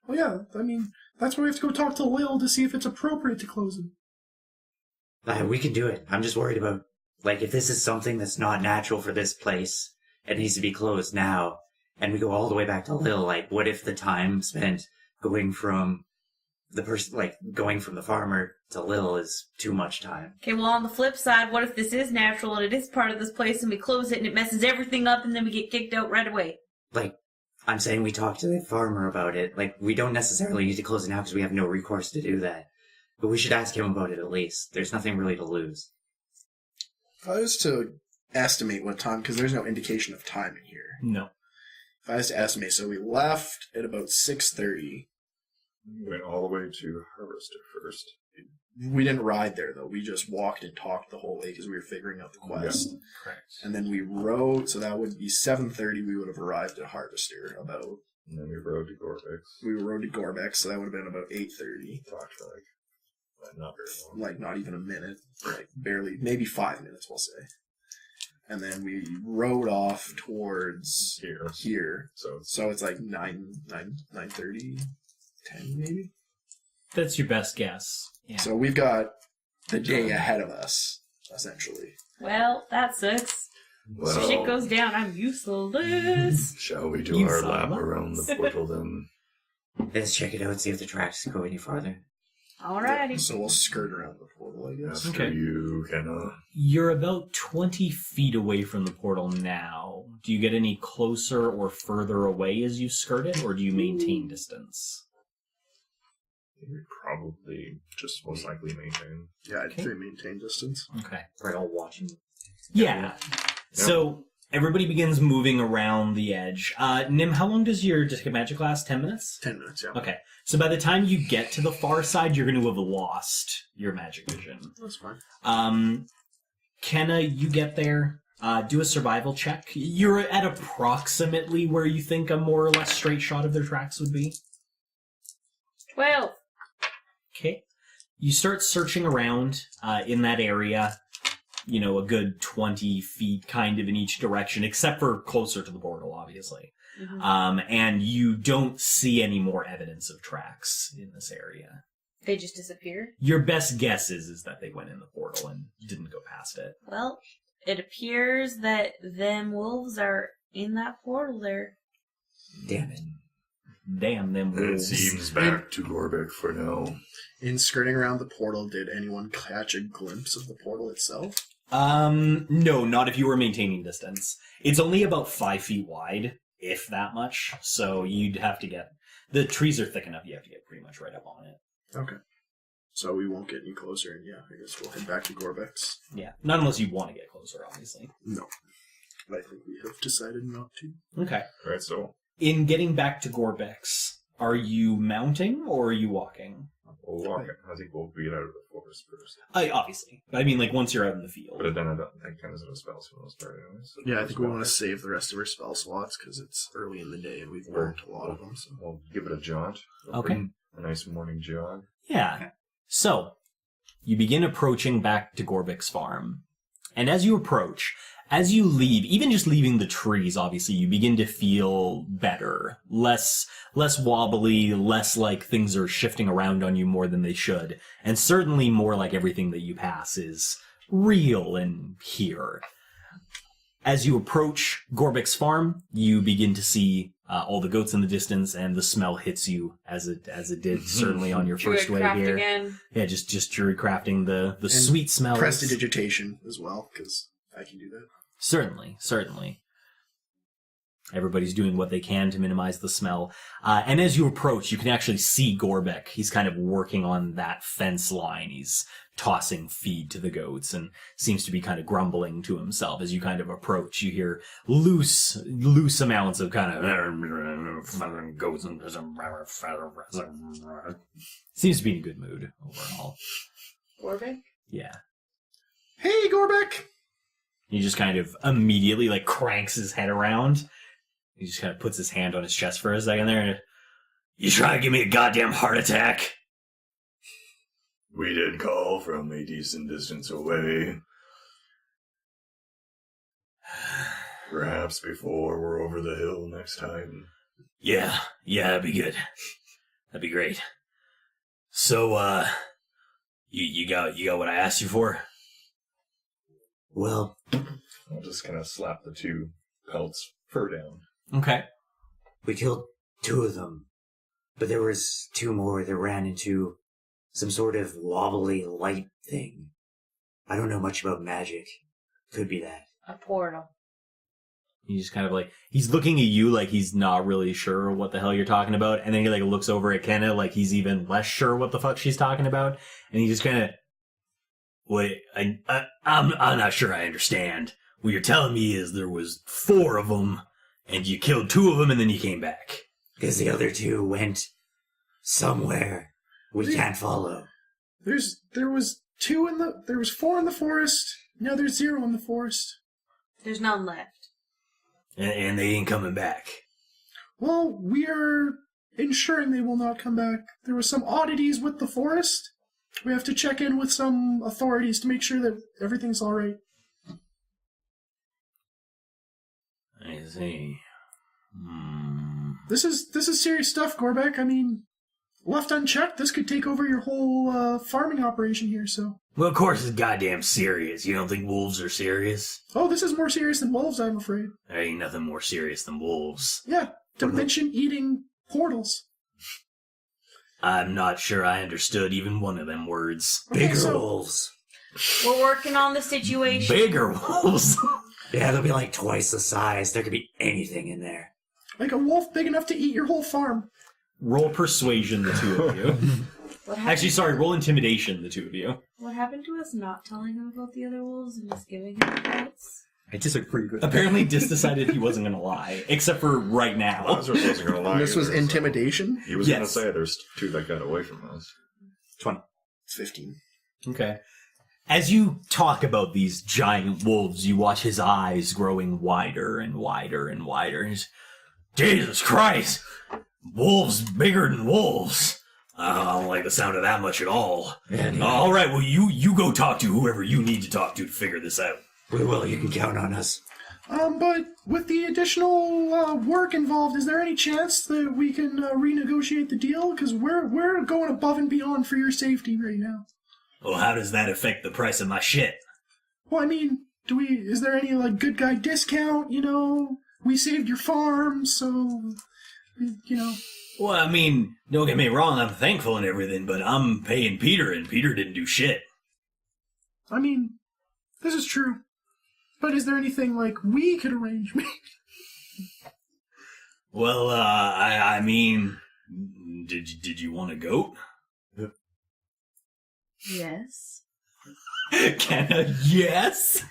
Well, yeah, I mean, that's why we have to go talk to Lil to see if it's appropriate to close it. We can do it. I'm just worried about, like, if this is something that's not natural for this place, it needs to be closed now, and we go all the way back to Lil, like, what if the time spent going from the farmer to Lil is too much time? Okay, well, on the flip side, what if this is natural and it is part of this place and we close it and it messes everything up and then we get kicked out right away? Like, I'm saying we talk to the farmer about it. Like, we don't necessarily need to close it now because we have no recourse to do that. But we should ask him about it at least. There's nothing really to lose. If I was to estimate what time, because there's no indication of time in here. No. If I was to estimate, so we left at about 6:30. We went all the way to Harvester first. We didn't ride there, though. We just walked and talked the whole way because we were figuring out the quest. Yeah. Correct. And then we rode, so that would be 7:30. We would have arrived at Harvester about. And then we rode to Gorbex. We rode to Gorbex, so that would have been about 8:30. Talked for not very long. Like, not even a minute. Like, barely, maybe 5 minutes, we'll say. And then we rode off towards here. So it's like 9:30, 10 maybe? That's your best guess. Yeah. So we've got the day ahead of us, essentially. Well, that sucks. Well, Shit goes down, I'm useless. shall we do You our saw lap that. around the portal then? Let's check it out, see if the tracks go any farther. Alrighty. So we'll skirt around the portal, I guess. After Okay. you, Kenna. You're about 20 feet away from the portal now. Do you get any closer or further away as you skirt it, or do you maintain distance? We probably just most likely maintain. Yeah, I'd Okay. say maintain distance. Okay. We're all watching. Yeah. So everybody begins moving around the edge. Nim, how long does your magic last? 10 minutes? 10 minutes, yeah. Okay. So by the time you get to the far side, you're going to have lost your magic vision. That's fine. Kenna, you get there. Do a survival check. You're at approximately where you think a more or less straight shot of their tracks would be. 12. Okay. You start searching around in that area, you know, a good 20 feet kind of in each direction, except for closer to the portal, obviously. Mm-hmm. And you don't see any more evidence of tracks in this area. They just disappear? Your best guess is that they went in the portal and didn't go past it. Well, it appears that them wolves are in that portal there. Damn it. Damn them It wolves. seems back to Gorbeck for now. In skirting around the portal, did anyone catch a glimpse of the portal itself? No, not if you were maintaining distance. It's only about 5 feet wide, if that much, so you'd have to get... The trees are thick enough, you have to get pretty much right up on it. Okay. So we won't get any closer, and yeah, I guess we'll head back to Gorbeck's. Yeah, not unless you want to get closer, obviously. No. I think we have decided not to. Okay. Right, so In getting back to Gorbeck's, Are you mounting or are you walking? We'll walk. I think we'll get out of the forest first. Obviously. I mean, like, once you're out in the field. But then I don't think Kenna's out of spells for the most part anyway. So Yeah, I think we want to save the rest of our spell slots because it's early in the day and we've learned a lot of them. So. We'll give it a jaunt. Okay. A nice morning jog. Yeah. So, you begin approaching back to Gorbik's farm. And as you approach, as you leave, even just leaving the trees, obviously, you begin to feel better. Less wobbly, less like things are shifting around on you more than they should. And certainly more like everything that you pass is real and here. As you approach Gorbik's farm, you begin to see all the goats in the distance, and the smell hits you as it did certainly on your first way Druid here. again. Yeah, just druid crafting the sweet smells. Prestidigitation as well, because I can do that. Certainly. Everybody's doing what they can to minimize the smell. And as you approach, you can actually see Gorbik. He's kind of working on that fence line. He's tossing feed to the goats and seems to be kind of grumbling to himself. As you kind of approach, you hear loose amounts of kind of goats and seems to be in a good mood overall. Gorbik? Yeah. Hey, Gorbik! He just kind of immediately like cranks his head around. He just kind of puts his hand on his chest for a second there. You trying to give me a goddamn heart attack? We did call from a decent distance away. Perhaps before we're over the hill next time. Yeah, that'd be good. That'd be great. So, you got what I asked you for? Well, I'll just kind of slap the two pelts fur down. Okay. we killed 2 of them, but there was 2 more that ran into some sort of wobbly light thing. I don't know much about magic. Could be that. A portal. He just kind of like, he's looking at you like he's not really sure what the hell you're talking about, and then he like looks over at Kenna like he's even less sure what the fuck she's talking about, and he just kind of, wait, I'm not sure I understand. What you're telling me is there was 4 of them, and you killed 2 of them, and then you came back. Because the other 2 went somewhere we can't follow. There was 4 in the forest. Now there's 0 in the forest. There's none left. And they ain't coming back. Well, we are ensuring they will not come back. There were some oddities with the forest. We have to check in with some authorities to make sure that everything's all right. I see. This is serious stuff, Gorbek. I mean, left unchecked, this could take over your whole farming operation here. So. Well, of course it's goddamn serious. You don't think wolves are serious? Oh, this is more serious than wolves, I'm afraid. There ain't nothing more serious than wolves. Yeah, dimension-eating portals. I'm not sure I understood even one of them words. Bigger wolves. We're working on the situation. Bigger wolves? Yeah, they'll be like twice the size. There could be anything in there. Like a wolf big enough to eat your whole farm. Roll persuasion, the 2 of you. What happened? Actually, sorry, roll intimidation, the 2 of you. What happened to us not telling him about the other wolves and just giving him pets? I disagree with Apparently, Dis decided he wasn't going to lie, except for right now. Lazarus wasn't going to lie. This was either, so intimidation? He was going to Yes. say there's 2 that got away from us. 20. It's 15. Okay. As you talk about these giant wolves, you watch his eyes growing wider and wider and wider. He's, Jesus Christ! Wolves bigger than wolves. I don't like the sound of that much at all. All right, well, you go talk to whoever you need to talk to figure this out. We will. You can count on us. But with the additional work involved, is there any chance that we can renegotiate the deal? Because we're going above and beyond for your safety right now. Well, how does that affect the price of my shit? Well, I mean, is there any, like, good guy discount, you know? We saved your farm, so, you know. Well, I mean, don't get me wrong, I'm thankful and everything, but I'm paying Peter, and Peter didn't do shit. I mean, this is true. But is there anything, like, we could arrange? Well, I mean, did you want a goat? Yes. Kenna, yes?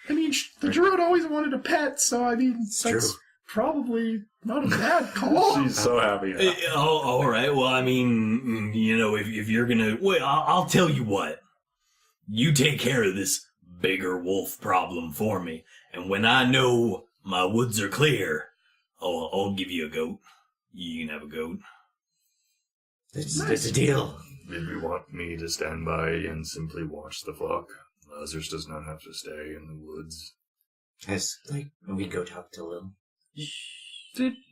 I mean, the druid always wanted a pet, so, I mean, True. probably not a bad call. She's so happy now. All right. Well, I mean, if you're gonna, wait, I'll tell you what. You take care of this bigger wolf problem for me, and when I know my woods are clear, I'll give you a goat. You can have a goat. It's a deal. If you want me to stand by and simply watch the flock, Lazarus does not have to stay in the woods. We go talk to Lil.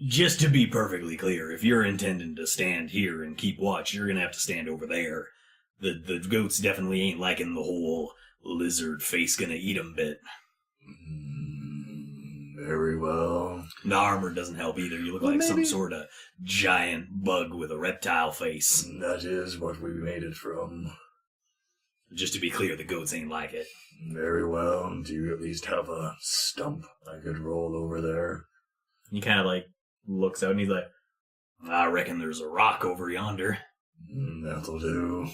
Just to be perfectly clear, if you're intending to stand here and keep watch, you're gonna have to stand over there. The goats definitely ain't liking the whole lizard face gonna eat 'em bit. Very well. The armor doesn't help either. You look like some sort of giant bug with a reptile face. That is what we made it from. Just to be clear, the goats ain't like it. Very well. Do you at least have a stump I could roll over there? He kind of looks out and he's like, I reckon there's a rock over yonder. That'll do.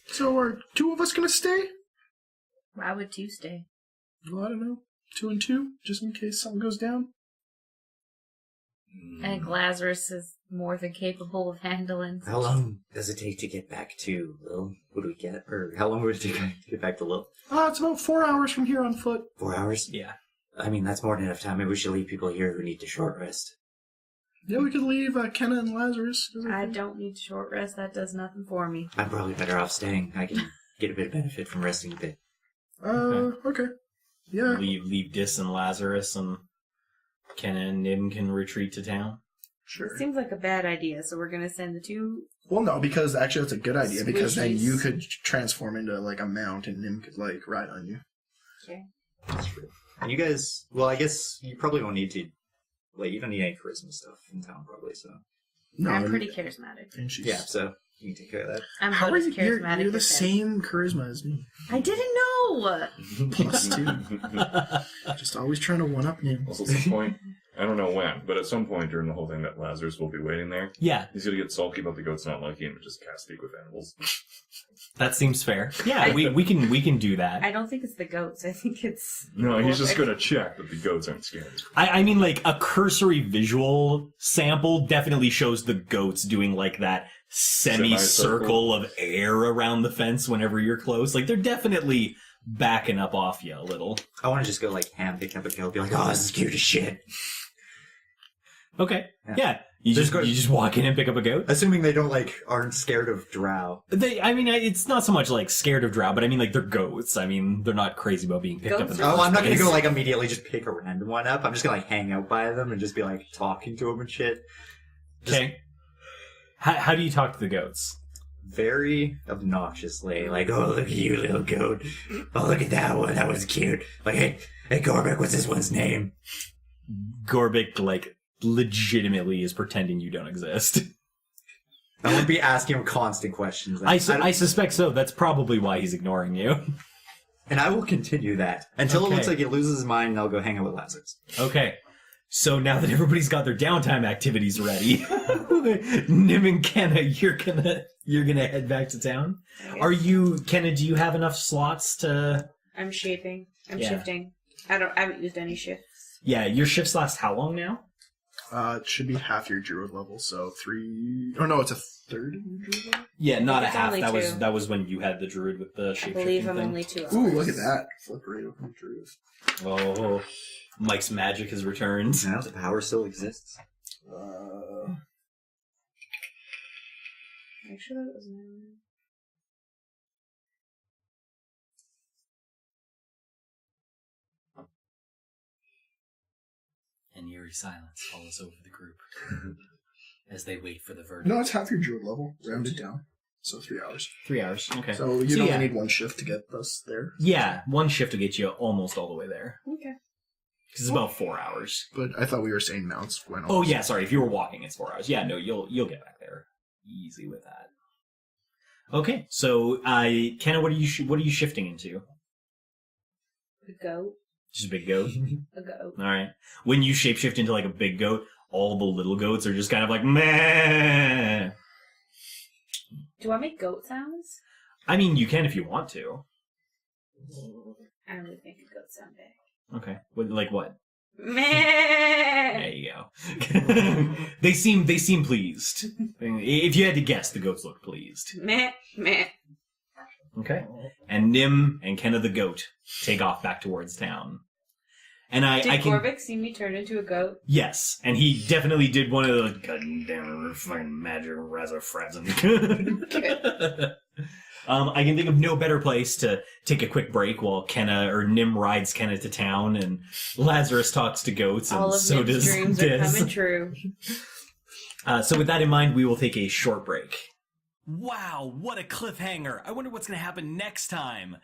So are 2 of us gonna stay? Why would 2 stay? Well, I don't know. 2 and 2, just in case something goes down. I think Lazarus is more than capable of handling. How long does it take to get back to Lil? What do we get? Or how long would it take to get back to Lil? It's about 4 hours from here on foot. 4 hours? Yeah. I mean, that's more than enough time. Maybe we should leave people here who need to short rest. Yeah, we could leave Kenna and Lazarus. I don't need short rest. That does nothing for me. I'm probably better off staying. I can get a bit of benefit from resting a bit. Okay. Yeah. Leave Dis and Lazarus, and Kenna and Nim can retreat to town. Sure. It seems like a bad idea, so we're gonna send the 2. Well, no, because actually that's a good idea, because then Squishies. you could transform into a mount and Nim could ride on you. Okay. That's true. And you guys, well, I guess you probably won't need to, you don't need any charisma stuff in town, probably, so. No, I'm pretty charismatic. And she's... Yeah, so you can take care of that. I'm How about are as you? charismatic You're the as that. same charisma as me. I didn't know! +2. Just always trying to one-up Nim. Also, at some point, I don't know when, but at some point during the whole thing that Lazarus will be waiting there, Yeah, he's gonna get sulky about the goats not liking him and just cast speak with animals. that seems fair. Yeah, we can do that. I don't think it's the goats. I think it's... No, he's just gonna check that the goats aren't scared. I mean, a cursory visual sample definitely shows the goats doing that semicircle of air around the fence whenever you're close. They're definitely backing up off you a little. I want to just go, ham, pick up a goat, be like, oh, this is cute as shit. Okay, yeah. You just walk in and pick up a goat? Assuming they don't, aren't scared of drow. It's not so much, scared of drow, but they're goats. They're not crazy about being picked up in Goats the are- Oh, I'm not first gonna place. go, immediately just pick a random one up. I'm just gonna, hang out by them and just be, talking to them and shit. Okay. How do you talk to the goats? Very obnoxiously, oh, look at you, little goat. Oh, look at that one. That was cute. Hey, Gorbek, what's this one's name? Gorbik, legitimately is pretending you don't exist. I won't be asking him constant questions. I suspect so. That's probably why he's ignoring you. And I will continue that until Okay. it looks like he loses his mind and I'll go hang out with Lazarus. Okay. So now that everybody's got their downtime activities ready, Nim and Kenna, you're gonna head back to town. Are you, Kenna? Do you have enough slots to? I'm shaping. I'm Yeah. shifting. I haven't used any shifts. Yeah, your shifts last how long now? It should be half your druid level, so 3... Oh, no, it's a third of your druid level? Yeah, not a it's half. only That two. was when you had the druid with the I shape believe shifting I'm thing. only 2 hours. Ooh, look at that. Flip right open druid. Oh, Mike's magic has returned. Now the power still exists. Make sure that was an An eerie silence follows over the group as they wait for the verdict. No, it's half your druid level, rounded down. So 3 hours. 3 hours. Okay. So you only yeah. need 1 shift to get us there. Yeah, one shift will get you almost all the way there. Okay. Because it's about 4 hours. But I thought we were saying mounts went Oh almost. yeah, sorry. If you were walking, it's 4 hours. Yeah, no, you'll get back there easy with that. Okay, so Kenna, what are you shifting into? A goat. Just a big goat. A goat. All right. When you shapeshift into a big goat, all the little goats are just kind of meh. Do I make goat sounds? I mean, you can if you want to. I don't really think a goat sound big. Okay. What? Meh. There you go. They seem pleased. If you had to guess, the goats look pleased. Meh. Meh. Okay. And Nim and Kenna the goat take off back towards town. And I Did can... Gorvik see me turn into a goat? Yes, and he definitely did one of the goddamn fucking magic razzafrazzin. I can think of no better place to take a quick break while Kenna or Nim rides Kenna to town, and Lazarus talks to goats, and All of so Nim's does dreams are Diz. coming true. So with that in mind, we will take a short break. Wow, what a cliffhanger! I wonder what's going to happen next time.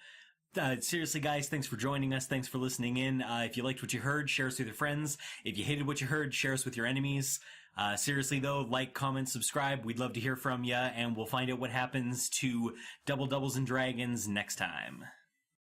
Seriously, guys, thanks for joining us. Thanks for listening in. If you liked what you heard, share us with your friends. If you hated what you heard, share us with your enemies. Seriously, though, like, comment, subscribe. We'd love to hear from you, and we'll find out what happens to Double Doubles and Dragons next time.